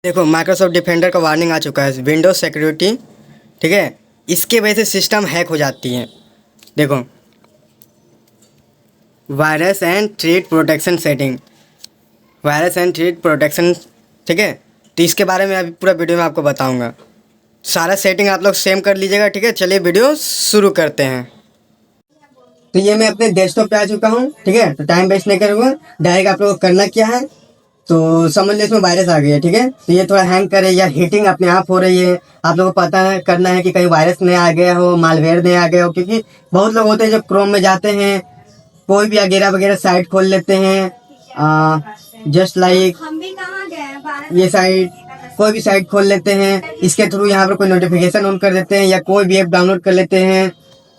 देखो Microsoft defender का warning आ चुका है विंडोज सिक्योरिटी। ठीक है, इसके वजह से सिस्टम हैक हो जाती है। देखो virus and threat protection setting, virus and threat protection. ठीक है, तो इसके बारे में अभी पूरा वीडियो में आपको बताऊंगा। सारा सेटिंग आप लोग सेम कर लीजिएगा। ठीक है, चलिए वीडियो शुरू करते हैं। तो ये मैं अपने डेस्कटॉप पे आ चुका हूँ। ठीक है, तो टाइम वेस्ट नहीं करूँगा, डायरेक्ट आप लोगों को करना क्या है तो समझ लो इसमें वायरस आ गई है। ठीक है, तो ये थोड़ा हैंग करे या हीटिंग अपने आप हो रही है, आप लोगों को पता है करना है कि कहीं वायरस नहीं आ गया हो, मालवेयर नहीं आ गया हो। क्योंकि बहुत लोग होते हैं जो क्रोम में जाते हैं, कोई भी वगैरह वगैरह साइट खोल लेते हैं, जस्ट लाइक ये साइट, कोई भी साइट खोल लेते हैं, इसके थ्रू यहाँ पर कोई नोटिफिकेशन ऑन कर देते हैं या कोई भी ऐप डाउनलोड कर लेते हैं।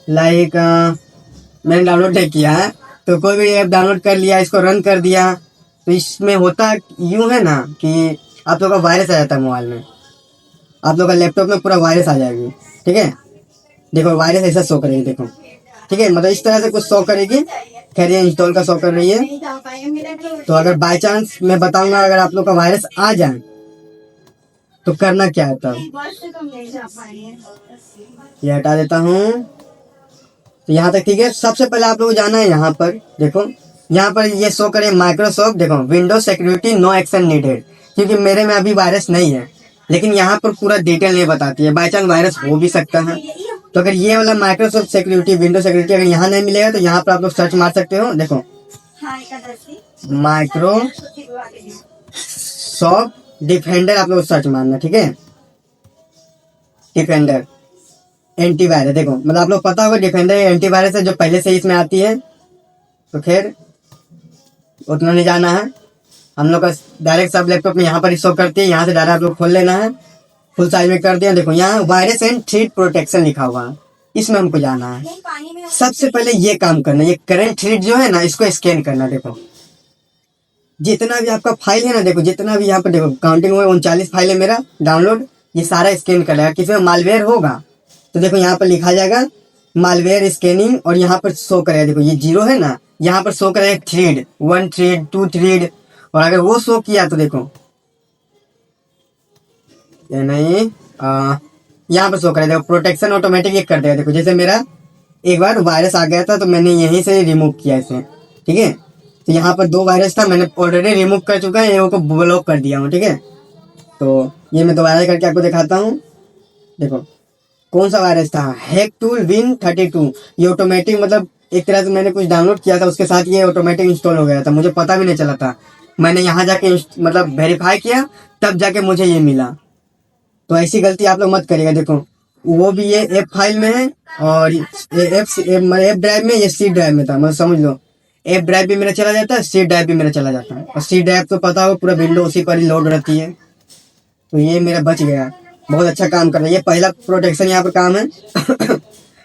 लाइक मैंने डाउनलोड नहीं किया है, तो कोई भी ऐप डाउनलोड कर लिया, इसको रन कर दिया, तो इसमें होता यूं है ना कि आप लोग का वायरस आ जाता है मोबाइल में, आप लोग का लैपटॉप में पूरा वायरस आ जाएगी। ठीक है, देखो वायरस ऐसा शो करेगी, देखो। ठीक है, मतलब इस तरह से कुछ शो करेगी। खैर ये इंस्टॉल का शो कर रही है। तो अगर बाय चांस मैं बताऊंगा अगर आप लोग का वायरस आ जाए तो करना क्या है तब। ये हटा देता हूँ। तो यहाँ तक ठीक है। सबसे पहले आप लोग को जाना है यहाँ पर, देखो यहाँ पर ये शो करे माइक्रोसॉफ्ट, देखो Windows security no action needed, क्योंकि मेरे में अभी वायरस नहीं है, लेकिन यहाँ पर पूरा डिटेल नहीं बताती है, बाई चांस वायरस हो भी सकता है। तो अगर ये वाला माइक्रोसॉफ्ट सिक्योरिटी विंडोज सिक्योरिटी अगर यहाँ नहीं मिलेगा तो यहाँ पर आप लोग सर्च मार सकते हो। देखो माइक्रोसॉफ्ट डिफेंडर आप लोग सर्च मारना। ठीक है, डिफेंडर एंटीवायरस, देखो मतलब आप लोग पता होगा डिफेंडर एंटीवायरस है जो पहले से इसमें आती है। तो खैर उतना नहीं जाना है, हम लोग का डायरेक्ट सब लैपटॉप में यहाँ पर शो करती है, यहाँ से डायरेक्ट आप लोग खोल लेना है। फुल साइज में कर दिया। देखो यहाँ वायरस एंड थ्रेट प्रोटेक्शन लिखा हुआ है, इसमें हमको जाना है। सबसे पहले ये काम करना, ये करंट थ्रेट जो है ना इसको स्कैन करना। देखो जितना भी आपका फाइल है ना, देखो जितना भी यहाँ पर देखो काउंटिंग हुआ 39 फाइल है मेरा डाउनलोड, ये सारा स्कैन कर लेगा। किसी में मालवेयर होगा तो देखो यहाँ पर लिखा जाएगा मालवेयर स्कैनिंग, और यहाँ पर शो करेगा, देखो ये 0 है ना, यहाँ पर शो करेगा थ्रेड 1 थ्रेड 2 थ्रेड, और अगर वो शो किया तो देखो ये नहीं यहाँ पर शो करेगा, देखो प्रोटेक्शन ऑटोमेटिक ये कर देगा। देखो जैसे मेरा एक बार वायरस आ गया था तो मैंने यहीं से रिमूव किया इसे। ठीक है, तो यहाँ पर 2 वायरस था, मैंने ऑलरेडी रिमूव कर चुका है, को ब्लॉक कर दिया हूँ। ठीक है, तो ये मैं दोबारा करके आपको दिखाता हूँ। देखो कौन सा वायरस था, हैक टूल विन 32, ये ऑटोमेटिक मतलब एक तरह से मैंने कुछ डाउनलोड किया था, उसके साथ ये ऑटोमेटिक इंस्टॉल हो गया था, मुझे पता भी नहीं चला था। मैंने यहाँ जाके मतलब वेरीफाई किया तब जाके मुझे ये मिला। तो ऐसी गलती आप लोग मत करिएगा। देखो वो भी ये एप फाइल में है, और एप ड्राइव में, ये सी ड्राइव में था, मतलब समझ लो एप ड्राइव भी मेरा चला जाता है, सी ड्राइव भी मेरा चला जाता है, और सी ड्राइव तो पता हो पूरा विंडो उसी पर ही लोड रहती है। तो ये मेरा बच गया, बहुत अच्छा काम कर रहा है। ये पहला प्रोटेक्शन यहाँ पर काम है।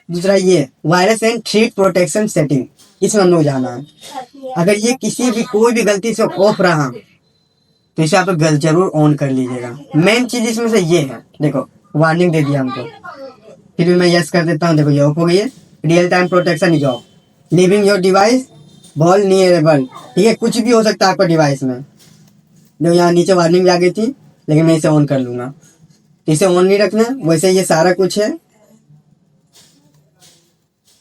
दूसरा ये virus and threat protection setting, इसमें हम लोग जाना है। अगर ये किसी भी कोई भी गलती से ऑफ रहा तो इसे आप लोग जरूर ऑन कर लीजिएगा। मेन चीज इसमें से ये है, देखो वार्निंग दे दिया हमको, फिर भी मैं यस कर देता हूँ। देखो ये ऑफ हो गई है। Real time protection is off, leaving your device vulnerable. ठीक है, कुछ भी हो सकता है आपका डिवाइस में। देखो यहाँ नीचे वार्निंग भी आ गई थी, लेकिन मैं इसे ऑन कर लूंगा। इसे ऑन नहीं रखना, वैसे ये सारा कुछ है।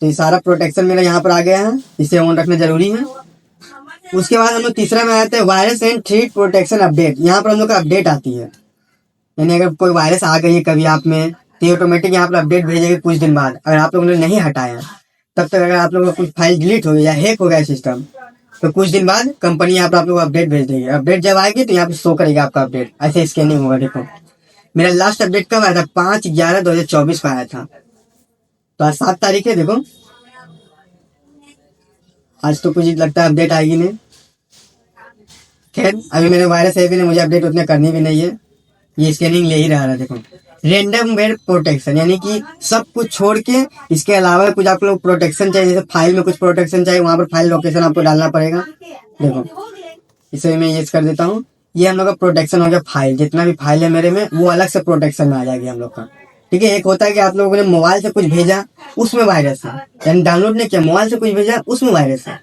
तो ये सारा प्रोटेक्शन मेरा यहाँ पर आ गया है, इसे ऑन रखना जरूरी है। उसके बाद हम लोग तीसरा में आते हैं virus and threat protection update. यहाँ पर हम लोग का अपडेट आती है, यानी अगर कोई वायरस आ गई है कभी आप में तो ऑटोमेटिक यहाँ पर अपडेट भेजेगी कुछ दिन बाद। अगर आप लोगों ने नहीं हटाया तब तक, अगर आप लोगों का कुछ फाइल डिलीट हो गया या हैक हो गया सिस्टम, तो कुछ दिन बाद कंपनी यहाँ पर आप लोग अपडेट भेज देगी। अपडेट जब आएगी तो यहाँ पे शो करेगा आपका अपडेट, ऐसे स्कैनिंग होगा। देखो मेरा लास्ट अपडेट कब आया था, 5/11/2024 को आया था। तो आज 7 तारीख है। देखो आज तो कुछ लगता है अपडेट आएगी नहीं। खैर अभी मेरे वायरस है भी नहीं, मुझे अपडेट उतने करनी भी नहीं है, ये स्कैनिंग ले ही रहा है। देखो रेंडम वेयर प्रोटेक्शन, यानी कि सब कुछ छोड़ के इसके अलावा कुछ आप लोग प्रोटेक्शन चाहिए, जैसे फाइल में कुछ प्रोटेक्शन चाहिए, वहां पर फाइल लोकेशन आपको डालना पड़ेगा। देखो इसे मैं यूज कर देता हूँ। ये हम लोग का प्रोटेक्शन हो गया, फाइल जितना भी फाइल है मेरे में वो अलग से प्रोटेक्शन में आ जाएगी हम लोग का। ठीक है, एक होता है कि आप लोगों ने मोबाइल से कुछ भेजा उसमें वायरस है, यानी डाउनलोड नहीं किया मोबाइल से कुछ भेजा उसमें वायरस है,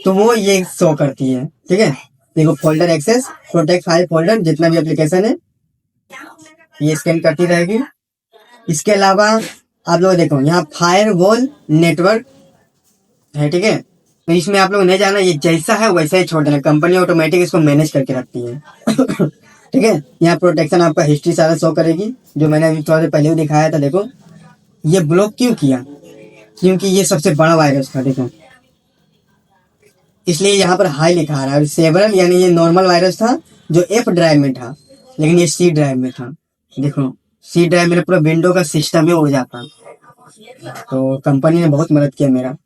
तो वो ये शो करती है। ठीक है, देखो folder access, protect file folder, जितना भी एप्लीकेशन है ये स्कैन करती रहेगी। इसके अलावा आप लोग देखो यहाँ फायर वॉल नेटवर्क है, ठीक है। तो इसमें आप लोग नहीं जाना, ये जैसा है वैसा ही छोड़ देना, कंपनी ऑटोमेटिक इसको मैनेज करके रखती है। ठीक है। यहाँ प्रोटेक्शन आपका हिस्ट्री सारा शो करेगी, जो मैंने अभी थोड़ा देर पहले भी दिखाया था। देखो ये ब्लॉक क्यों किया, क्योंकि ये सबसे बड़ा वायरस था, देखो इसलिए यहाँ पर हाई लिखा आ रहा है। सेवरल यानी ये नॉर्मल वायरस था जो एफ ड्राइव में था, लेकिन ये सी ड्राइव में था। देखो सी ड्राइव में पूरा विंडो का सिस्टम ही उड़ जाता। तो कंपनी ने बहुत मदद किया मेरा।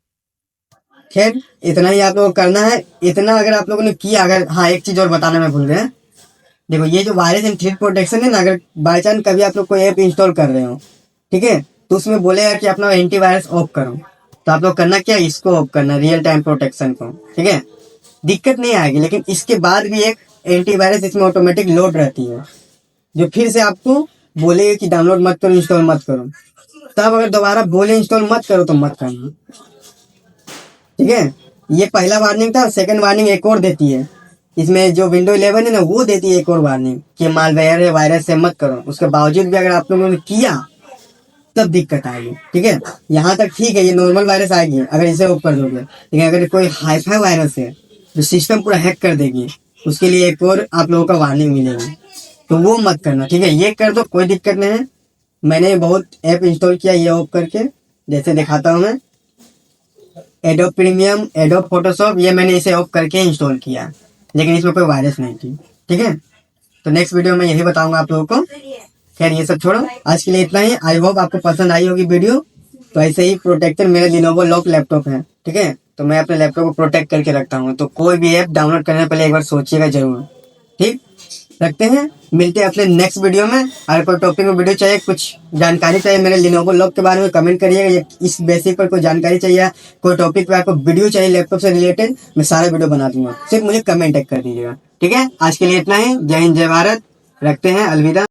खैर इतना ही आप लोगों को करना है। इतना अगर आप लोगों ने किया, अगर हाँ एक चीज और बताना मैं भूल गया। देखो ये जो वायरस एंड थ्रेट प्रोटेक्शन है ना, अगर बाई चांस कभी आप लोग कोई ऐप इंस्टॉल कर रहे हो, ठीक है, तो उसमें बोलेगा कि अपना एंटीवायरस ऑफ करो, तो आप लोग करना क्या, इसको ऑफ करना, रियल टाइम प्रोटेक्शन को, ठीक है। दिक्कत नहीं आएगी, लेकिन इसके बाद भी एक एंटीवायरस इसमें ऑटोमेटिक लोड रहती है, जो फिर से आपको बोलेगा कि डाउनलोड मत करो, इंस्टॉल मत करो। तब अगर दोबारा बोले इंस्टॉल मत करो तो मत करना, ठीक है। ये पहला वार्निंग था। सेकंड वार्निंग एक और देती है, इसमें जो विंडो 11 है ना, वो देती है एक और वार्निंग कि मालवेयर है, वायरस से मत करो। उसके बावजूद भी अगर आप लोगों ने किया तब दिक्कत आएगी, ठीक है। यहाँ तक ठीक है, ये नॉर्मल वायरस आएगी अगर इसे ऑफ कर दोगे, लेकिन अगर कोई हाईफाई वायरस है जो सिस्टम पूरा हैक कर देगी, उसके लिए एक और आप लोगों का वार्निंग मिलेगी, तो वो मत करना, ठीक है। ये कर दो, कोई दिक्कत नहीं है। मैंने बहुत ऐप इंस्टॉल किया ये ऑफ करके, जैसे दिखाता हूँ मैं। एडोब प्रीमियम, एडोब फोटोशॉप, ये मैंने इसे ऑफ करके इंस्टॉल किया, लेकिन इसमें कोई वायरस नहीं थी, ठीक है। तो नेक्स्ट वीडियो में यही बताऊंगा आप लोगों को। खैर ये सब छोड़ो, आज के लिए इतना ही। आई होप आपको पसंद आई होगी वीडियो। तो ऐसे ही प्रोटेक्टर, मेरे लिनोवो लॉक लैपटॉप है, ठीक है। तो मैं अपने लैपटॉप को प्रोटेक्ट करके रखता हूँ, तो कोई भी ऐप डाउनलोड करने से पहले एक बार सोचिएगा जरूर, ठीक। रखते हैं, मिलते हैं अपने नेक्स्ट वीडियो में। अगर कोई टॉपिक में वीडियो चाहिए, कुछ जानकारी चाहिए मेरे लिनोवो लॉक के बारे में, कमेंट करिएगा। इस बेसिक पर कोई जानकारी चाहिए, कोई टॉपिक पे आपको वीडियो चाहिए लैपटॉप से रिलेटेड, मैं सारा वीडियो बना दूंगा, सिर्फ मुझे कमेंट कर दीजिएगा, ठीक है। आज के लिए इतना ही। जय हिंद, जय भारत। रखते हैं, अलविदा।